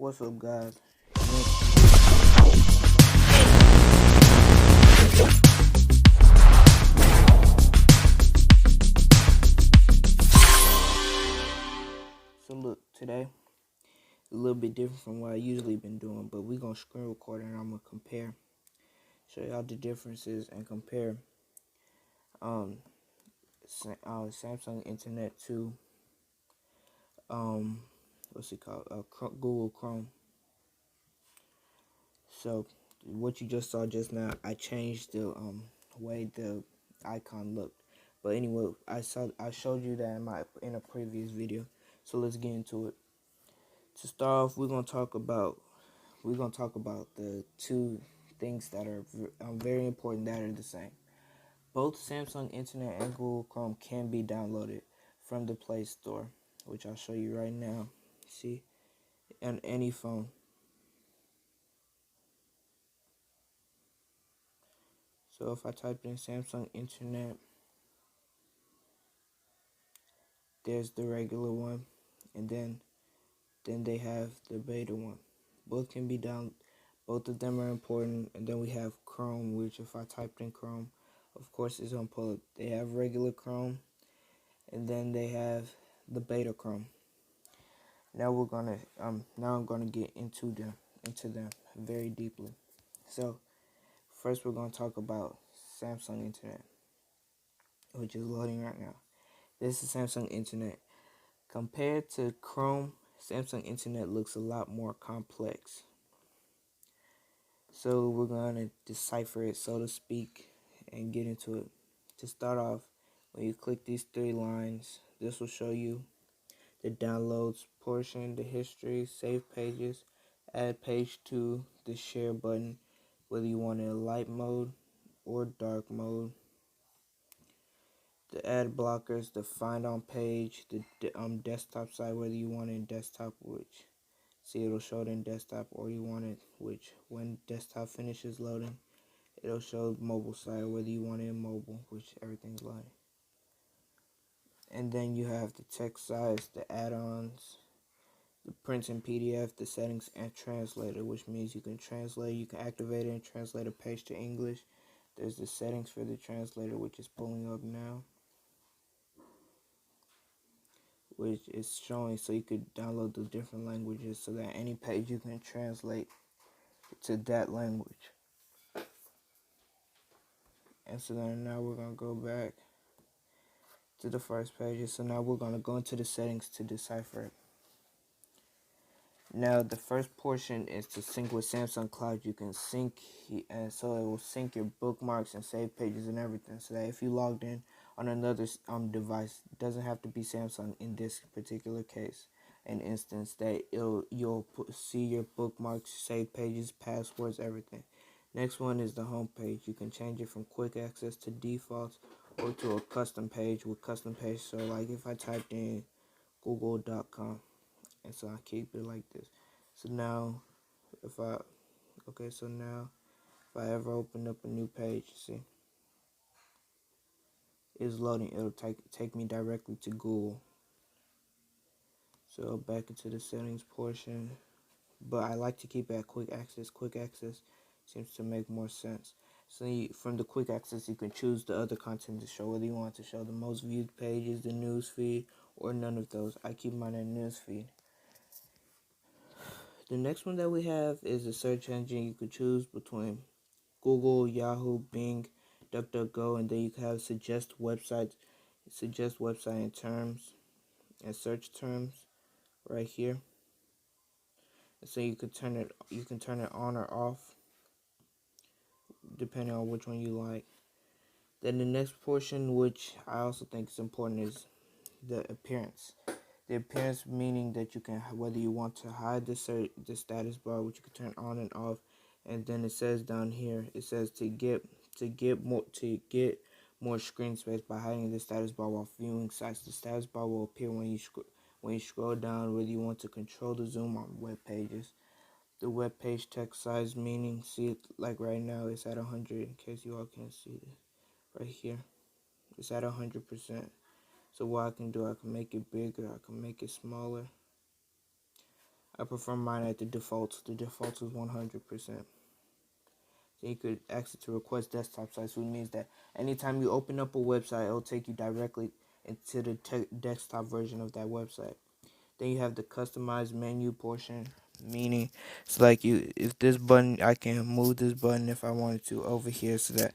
What's up, guys? So look, today a little bit different from what I usually been doing, but we gonna screen record and I'm gonna compare, show y'all the differences and compare um Samsung Internet to um what's it called Google Chrome. So what you just saw just now, I changed the way the icon looked. But anyway, I showed you that in a previous video. So let's get into it. To start off, we're gonna talk about the two things that are very important that are the same. Both Samsung Internet and Google Chrome can be downloaded from the Play Store, which I'll show you right now. See, on any phone. So if I type in Samsung Internet, there's the regular one, and then they have the beta one. Both can be down. Both of them are important. And then we have Chrome, which if I typed in Chrome, of course it's gonna pull it. They have regular Chrome, and then they have the beta Chrome. Now I'm gonna get into them very deeply. So first we're gonna talk about Samsung Internet, which is loading right now. This is Samsung Internet. Compared to Chrome, Samsung Internet looks a lot more complex. So we're gonna decipher it, so to speak, and get into it. To start off, when you click these three lines, this will show you the downloads portion, the history, save pages, add page to the share button, whether you want it in light mode or dark mode, the ad blockers, the find on page, the desktop side, whether you want it in desktop, which see it'll show it in desktop, or you want it, which when desktop finishes loading, it'll show mobile side, whether you want it in mobile, which everything's loading. And then you have the text size, the add-ons, the print and PDF, the settings, and translator, which means you can translate, you can activate it and translate a page to English. There's the settings for the translator, which is pulling up now, which is showing so you could download the different languages so that any page you can translate to that language. And so then now we're going to go back to the first page. So now we're going to go into the settings to decipher it. Now the first portion is to sync with Samsung Cloud. You can sync, and so it will sync your bookmarks and save pages and everything. So that if you logged in on another device, it doesn't have to be Samsung in this particular case. An instance that you'll see your bookmarks, save pages, passwords, everything. Next one is the home page. You can change it from quick access to defaults or to a custom page with custom page. So like if I typed in google.com, and so I keep it like this. So now if I ever open up a new page, see, it's loading. It'll take me directly to Google. So back into the settings portion, but I like to keep it at quick access. Quick access seems to make more sense. So from the quick access, you can choose the other content to show, whether you want to show the most viewed pages, the news feed, or none of those. I keep mine in news feed. The next one that we have is the search engine. You could choose between Google, Yahoo, Bing, DuckDuckGo, and then you can have suggest website and terms and search terms right here. And so you can turn it on or off depending on which one you like. Then the next portion, which I also think is important, is the appearance. The appearance meaning that you can, whether you want to hide the status bar, which you can turn on and off, and then it says down here, it says to get more screen space by hiding the status bar while viewing sites. The status bar will appear when you scroll down, whether you want to control the zoom on web pages. The web page text size meaning, see it like right now it's at 100, in case you all can't see this right here. It's at 100%. So what I can do, I can make it bigger, I can make it smaller. I prefer mine at the default. The default is 100%. So you could access to request desktop sites, which means that anytime you open up a website, it'll take you directly into the desktop version of that website. Then you have the customized menu portion, meaning it's like if this button, I can move this button if I wanted to over here, so that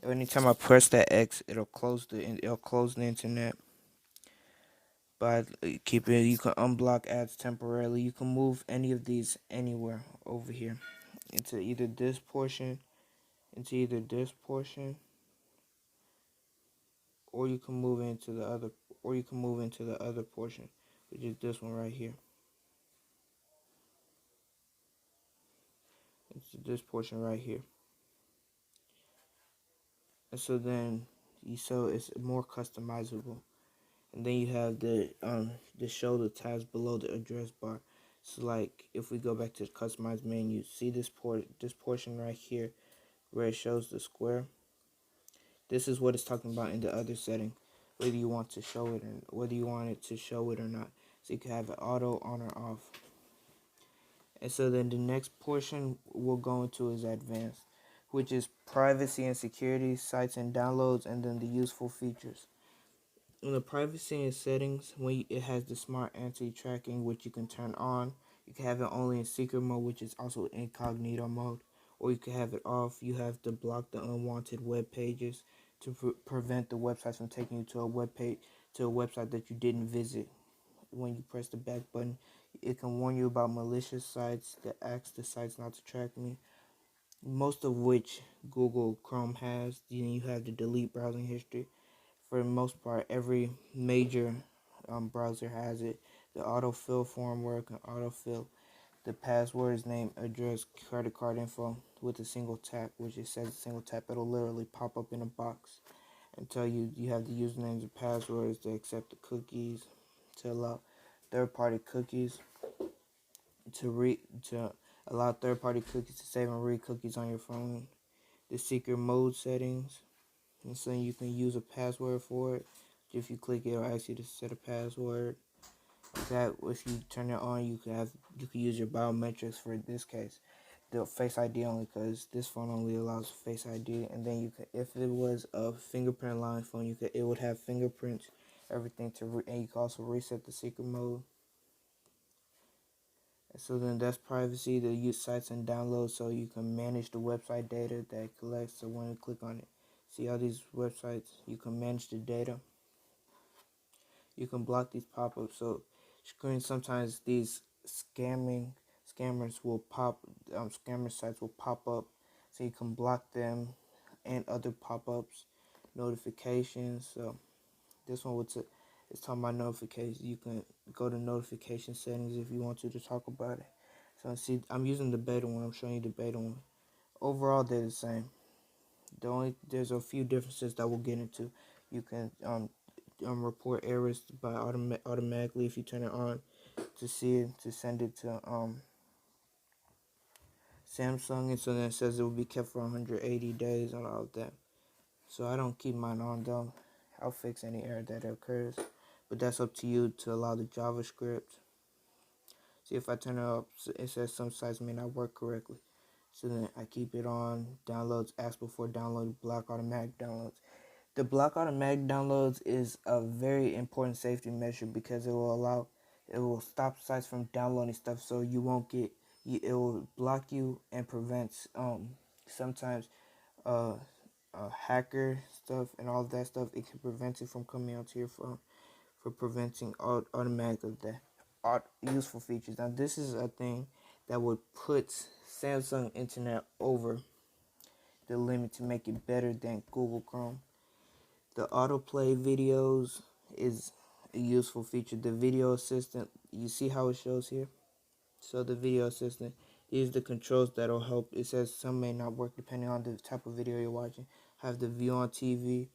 anytime I press that X, it'll close the internet. But keep it, you can unblock ads temporarily. You can move any of these anywhere over here into either this portion, into either this portion, or you can move into the other, or you can move into the other portion, which is this one right here. It's this portion right here. And so it's more customizable. And then you have the show the tabs below the address bar. So like if we go back to the customized menu, see this portion right here where it shows the square. This is what it's talking about in the other setting, whether you want to show it or whether you want it to show it or not. So you can have it auto on or off. And so then the next portion we'll go into is advanced, which is privacy and security, sites and downloads, and then the useful features. In the privacy and settings, it has the smart anti-tracking, which you can turn on. You can have it only in secret mode, which is also incognito mode, or you can have it off. You have to block the unwanted web pages to prevent the websites from taking you to a web page, to a website that you didn't visit. When you press the back button, it can warn you about malicious sites that ask the sites not to track me, most of which Google Chrome has. Then you have the delete browsing history. For the most part, every major browser has it. The autofill form where it can autofill the passwords, name, address, credit card info with a single tap, which it says a single tap. It'll literally pop up in a box and tell you you have the usernames and passwords to accept the cookies, to allow third-party cookies to allow third-party cookies to save and read cookies on your phone. The secret mode settings, and so you can use a password for it. If you click it, it'll ask you to set a password. That if you turn it on, you can use your biometrics for this case, the Face ID only, because this phone only allows Face ID. And then you can, if it was a fingerprint line phone, it would have fingerprints, everything and you can also reset the secret mode. And so then that's privacy. The use sites and downloads, so you can manage the website data that it collects. So when you click on it, see all these websites, you can manage the data. You can block these pop-ups. So screen sometimes these scammers will scammer sites will pop up, so you can block them and other pop-ups, notifications. So this one it's talking about notifications. You can go to notification settings if you want to talk about it. So see, I'm using the beta one. I'm showing you the beta one. Overall, they're the same. There's a few differences that we'll get into. You can report errors by automatically if you turn it on, to see it, to send it to Samsung, and so then it says it will be kept for 180 days and all of that. So I don't keep mine on though. I'll fix any error that occurs, but that's up to you to allow the JavaScript. See, if I turn it up, it says some sites may not work correctly. So then I keep it on. Downloads, ask before download, block automatic downloads. The block automatic downloads is a very important safety measure because it will stop sites from downloading stuff, so you won't get, it will block you and prevents sometimes uh, hacker stuff and all of that stuff. It can prevent it from coming onto your phone, for preventing automatic of that useful features. Now this is a thing that would put Samsung Internet over the limit to make it better than Google Chrome. The autoplay videos is a useful feature. The video assistant, you see how it shows here? So the video assistant, these are the controls that'll help. It says some may not work depending on the type of video you're watching. Have the view on TV,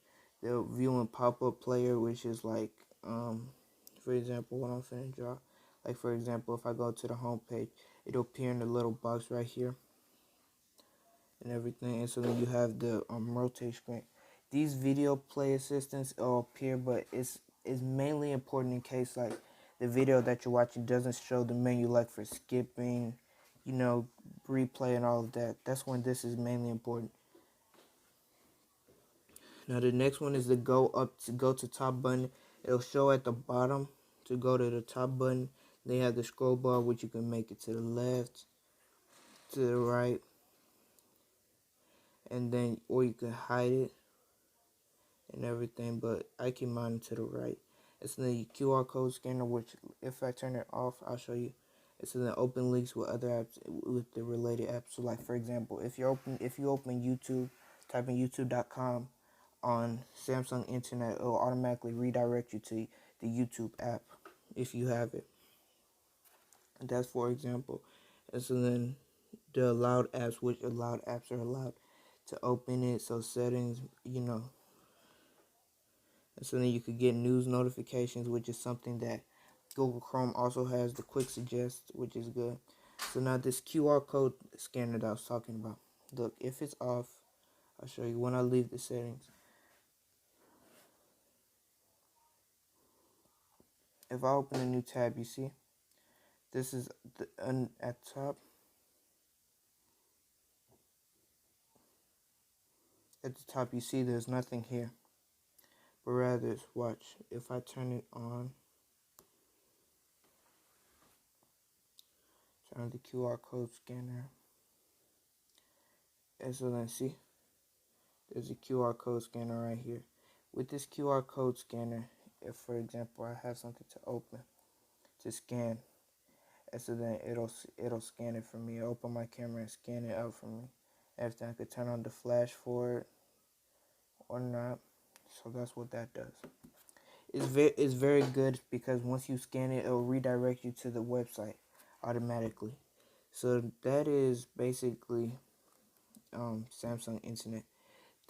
the view and pop-up player, which is like, for example, what I'm finna draw. Like for example, if I go to the home page, it'll appear in the little box right here and everything. And so then you have the rotate screen. These video play assistants all appear, but it's mainly important in case like the video that you're watching doesn't show the menu, like for skipping, replay and all of that. That's when this is mainly important. Now the next one is the go to top button. It'll show at the bottom to go to the top button. They have the scroll bar, which you can make it to the left, to the right, and then or you can hide it and everything. But I keep mine to the right. It's the QR code scanner, which if I turn it off, I'll show you. It's in the open links with other apps, with the related apps. So like for example, if you open YouTube, type in youtube.com on Samsung Internet, it'll automatically redirect you to the YouTube app if you have it. And that's for example. And so then the allowed apps, which allowed apps are allowed to open it. So settings, And so then you could get news notifications, which is something that Google Chrome also has, the quick suggest, which is good. So now this QR code scanner that I was talking about. Look, if it's off, I'll show you when I leave the settings. If I open a new tab, you see, this is at top. At the top, you see there's nothing here. But rather, watch, if I turn it on, turn the QR code scanner, and so then see, there's a QR code scanner right here. With this QR code scanner, if for example I have something to open, to scan, and so then it'll scan it for me. I'll open my camera and scan it out for me. Everything, I could turn on the flash for it or not. So that's what that does. It's very good because once you scan it, it'll redirect you to the website automatically. So that is basically Samsung Internet.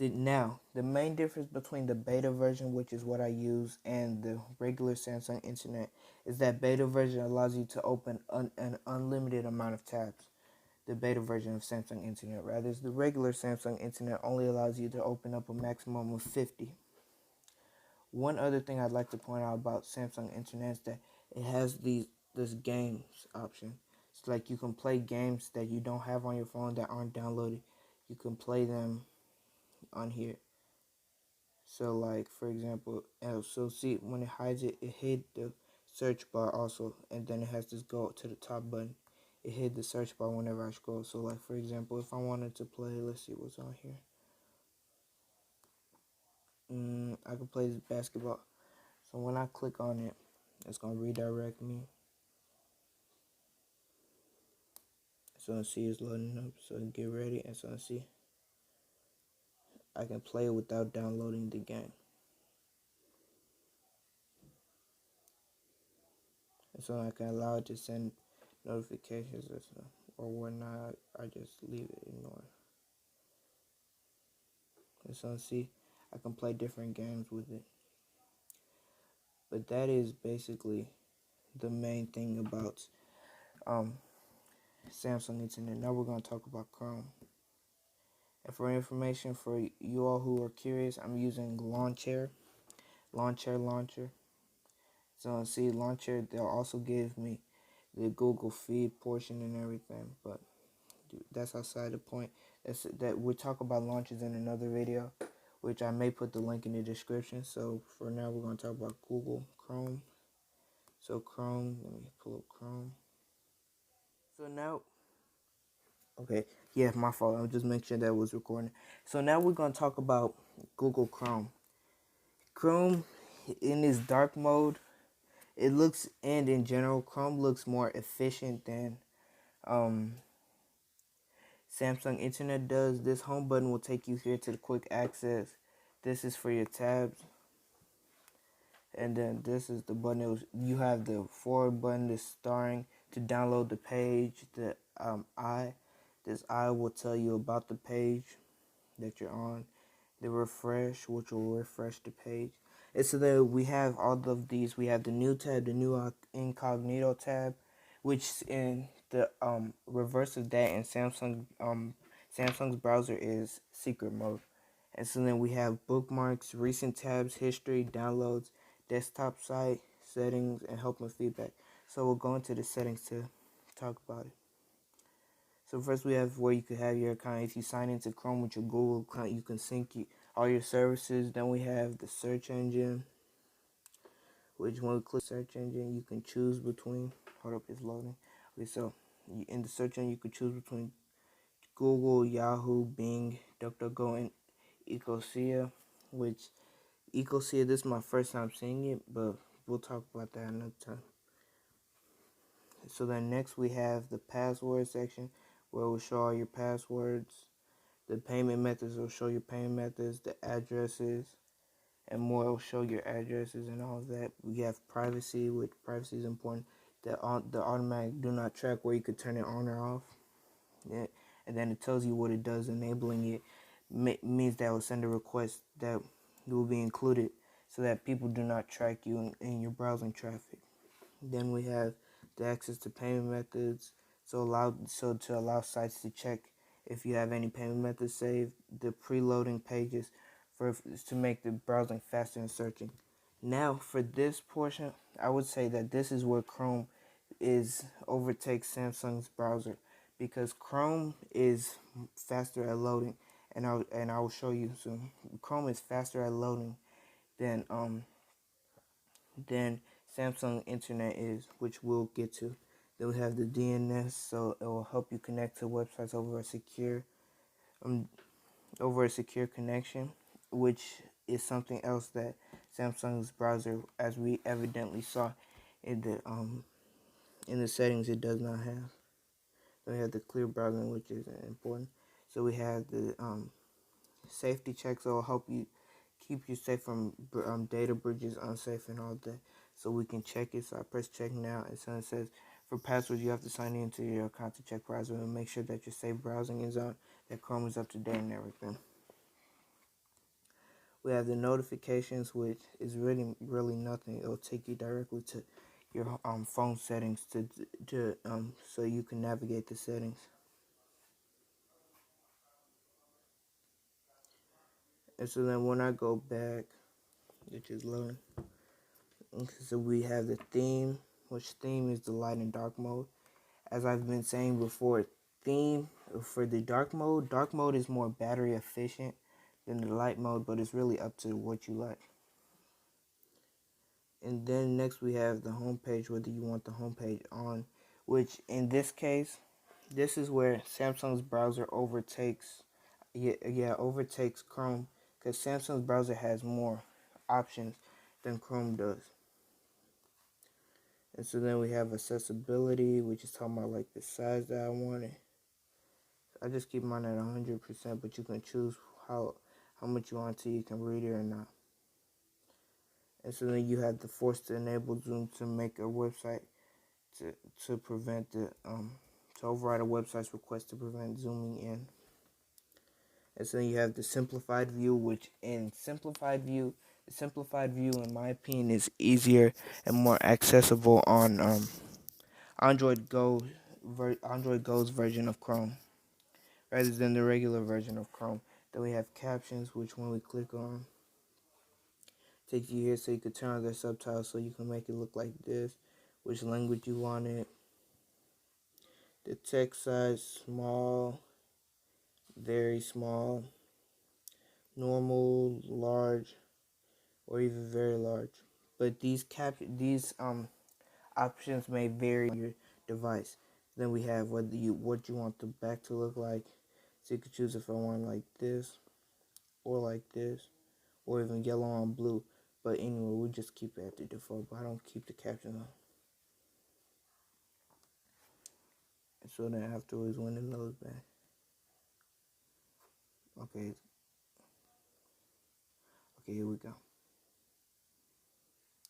Now, the main difference between the beta version, which is what I use, and the regular Samsung Internet is that beta version allows you to open an unlimited amount of tabs. The beta version of Samsung Internet, rather, the regular Samsung Internet only allows you to open up a maximum of 50. One other thing I'd like to point out about Samsung Internet is that it has this games option. It's like you can play games that you don't have on your phone that aren't downloaded. You can play them on here. So like for example, so see when it hides it, it hid the search bar also, and then it has this go to the top button. It hid the search bar whenever I scroll. So like for example, if I wanted to play, let's see what's on here. I can play this basketball. So when I click on it, it's gonna redirect me. So see it's loading up. So get ready, and so see I can play it without downloading the game. And so I can allow it to send notifications or whatnot. I just leave it ignored. And so see, I can play different games with it. But that is basically the main thing about Samsung Internet. Now we're going to talk about Chrome. And for information for you all who are curious, I'm using Launcher. So see, Launcher, they'll also give me the Google Feed portion and everything, but that's outside the point. That we'll talk about launches in another video, which I may put the link in the description. So for now, we're going to talk about Google Chrome. So Chrome, let me pull up Chrome. So now, okay, yeah, my fault. I'll just make sure that was recording. So now we're going to talk about Google Chrome. Chrome, in its dark mode, it looks, and in general, Chrome looks more efficient than Samsung Internet does. This home button will take you here to the quick access. This is for your tabs. And then this is the button. You have the forward button, the starring to download the page. The this eye will tell you about the page that you're on. The refresh, which will refresh the page. And so that we have all of these. We have the new tab, the new incognito tab, which in the reverse of that in Samsung's browser is secret mode. And so then we have bookmarks, recent tabs, history, downloads, desktop site, settings, and help and feedback. So we'll go into the settings to talk about it. So first we have where you can have your account. If you sign into Chrome with your Google account, you can sync all your services. Then we have the search engine, which when we click search engine, you can choose between. Hold up, it's loading. Okay, so in the search engine, you can choose between Google, Yahoo, Bing, DuckDuckGo, and Ecosia, which Ecosia, this is my first time seeing it, but we'll talk about that another time. So then next we have the password section, where it will show all your passwords. The payment methods will show your payment methods, the addresses, and more will show your addresses and all of that. We have privacy, which privacy is important. The automatic do not track, where you could turn it on or off. Yeah. And then it tells you what it does. Enabling it means that it will send a request that will be included so that people do not track you in your browsing traffic. Then we have the access to payment methods, so to allow sites to check if you have any payment methods saved. The preloading pages to make the browsing faster and searching. Now for this portion, I would say that this is where Chrome overtakes Samsung's browser, because Chrome is faster at loading, and I will show you. So Chrome is faster at loading than Samsung Internet is, which we'll get to. Then we have the DNS, so it will help you connect to websites over a secure connection, which is something else that Samsung's browser, as we evidently saw in the settings, it does not have. Then we have the clear browsing, which is important. So we have the safety checks that will help you keep you safe from data breaches, unsafe, and all that. So we can check it. So I press check now, and so it says for passwords you have to sign into your account to check browser and make sure that your safe browsing is on, that Chrome is up to date and everything. We have the notifications, which is really nothing. It'll take you directly to your phone settings so you can navigate the settings. And so then when I go back, which is loading, so we have the theme, which theme is the light and dark mode. As I've been saying before, theme for the dark mode is more battery efficient than the light mode, but it's really up to what you like. And then next we have the home page, whether you want the home page on, which in this case, this is where Samsung's browser overtakes Chrome, because Samsung's browser has more options than Chrome does. And so then we have accessibility, which is talking about like the size that I wanted. I just keep mine at 100%, but you can choose how much you want to. You can read it or not. And so then you have the force to enable zoom to make a website to prevent the to override a website's request to prevent zooming in. And so then you have the simplified view, which the simplified view, in my opinion, is easier and more accessible on Android Go's version of Chrome, rather than the regular version of Chrome. Then we have captions, which when we click on, takes you here so you can turn on their subtitles so you can make it look like this, which language you want it. The text size, small, very small, normal, large, or even very large. But these options may vary on your device. Then we have what you want the back to look like. So you can choose if I want like this, or even yellow on blue. But anyway, we just keep it at the default, but I don't keep the caption on. And so then afterwards, when it loads back, okay, here we go.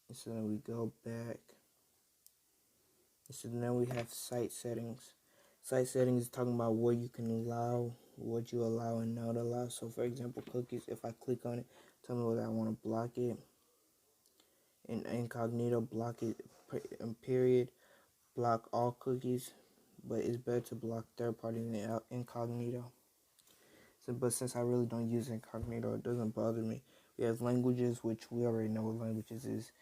And so then we go back. And so now we have site settings. Site settings is talking about what you can allow, what you allow and not allow. So for example, cookies, if I click on it, tell me whether I want to block it. In incognito, block it, period. Block all cookies, but it's better to block third party than incognito. But since I really don't use incognito, it doesn't bother me. We have languages, which we already know what languages is.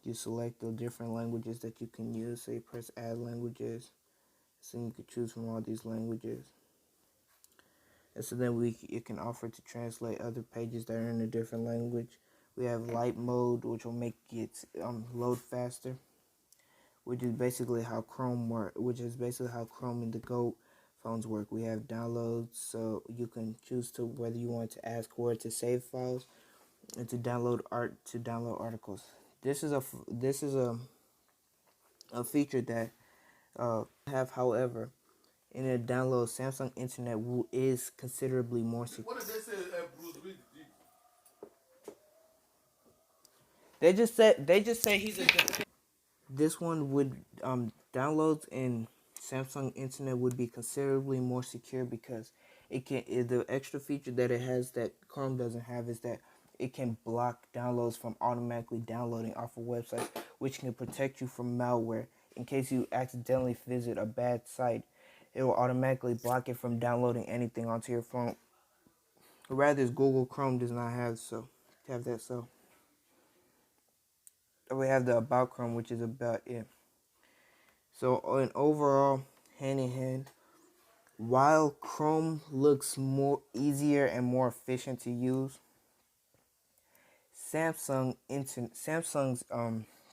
You select the different languages that you can use. So you press add languages. So you can choose from all these languages. And so then it can offer to translate other pages that are in a different language. We have light mode, which will make it load faster, which is basically how Chrome and the Go phones work. We have downloads, so you can choose to whether you want to ask where to save files and to download articles. This is a feature that have, however, in a download, Samsung Internet is considerably more secure. What did they say, Bruce? They just say he's a. This one would downloads in Samsung Internet would be considerably more secure because the extra feature that it has that Chrome doesn't have is that it can block downloads from automatically downloading off a website, which can protect you from malware. In case you accidentally visit a bad site, it will automatically block it from downloading anything onto your phone. Rather, Google Chrome does not have that. So we have the About Chrome, which is about it. So in overall, hand in hand, while Chrome looks more easier and more efficient to use, Samsung's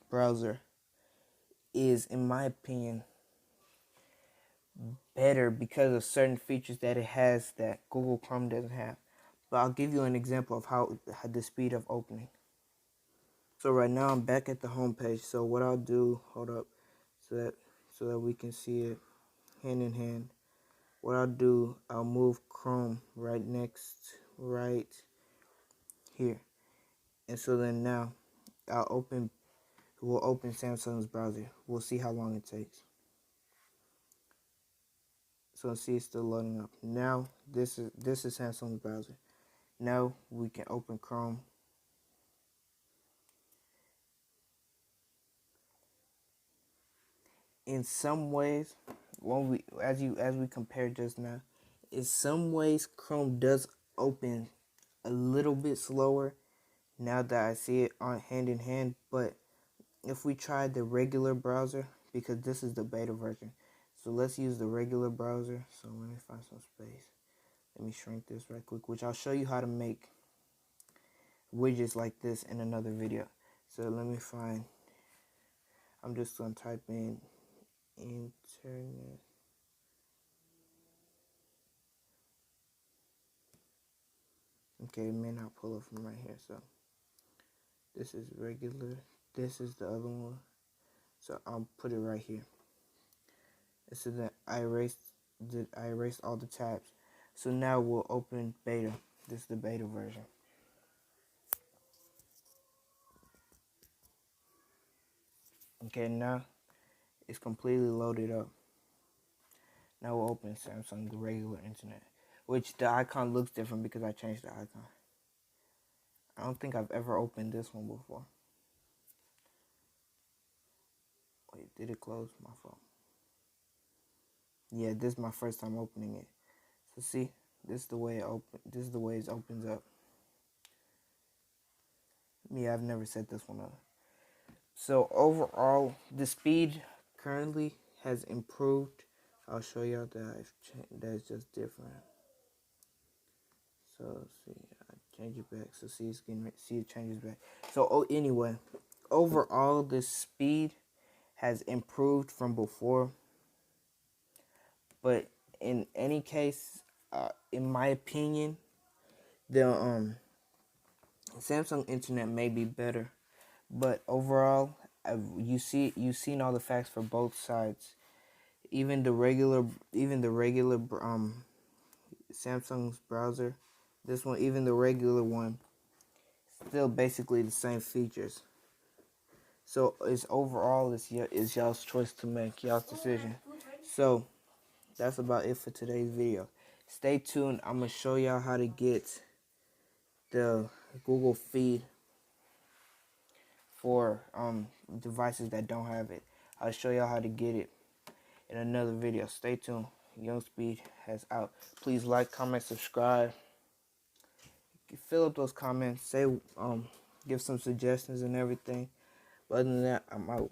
browser is, in my opinion, better because of certain features that it has that Google Chrome doesn't have. But I'll give you an example of how the speed of opening. So right now I'm back at the home page. So what I'll do, hold up, so that we can see it hand in hand. What I'll do, I'll move Chrome right here. And so then now we'll open Samsung's browser. We'll see how long it takes. So see, it's still loading up. Now this is Samsung's browser. Now we can open Chrome. In some ways, as we compared just now, in some ways Chrome does open a little bit slower now that I see it on hand in hand. But if we try the regular browser, because this is the beta version, so let's use the regular browser. So let me find some space. Let me shrink this right quick, which I'll show you how to make widgets like this in another video. So let me find, I'm just going to type in internet. Okay, it may not pull up from right here. So this is regular. This is the other one. So I'll put it right here. And so that I erased all the tabs. So now we'll open beta. This is the beta version. Okay, now it's completely loaded up. Now we'll open Samsung regular internet, which the icon looks different because I changed the icon. I don't think I've ever opened this one before. Wait, did it close? My phone? Yeah, this is my first time opening it. So see, this is the way it opens up. Yeah, I've never set this one up. So overall, the speed currently has improved. I'll show y'all that that's just different. So see, I change it back. So see, it changes back. So anyway, overall, the speed has improved from before. But in any case, in my opinion, the Samsung Internet may be better. But overall, you've seen all the facts for both sides. Even the regular Samsung's browser, this one, even the regular one, still basically the same features. So it's y'all's choice to make, y'all's decision. So that's about it for today's video. Stay tuned. I'm gonna show y'all how to get the Google Feed for devices that don't have it. I'll show y'all how to get it in another video. Stay tuned. Young Speed has out. Please like, comment, subscribe. Fill up those comments. Say give some suggestions and everything. But other than that, I'm out.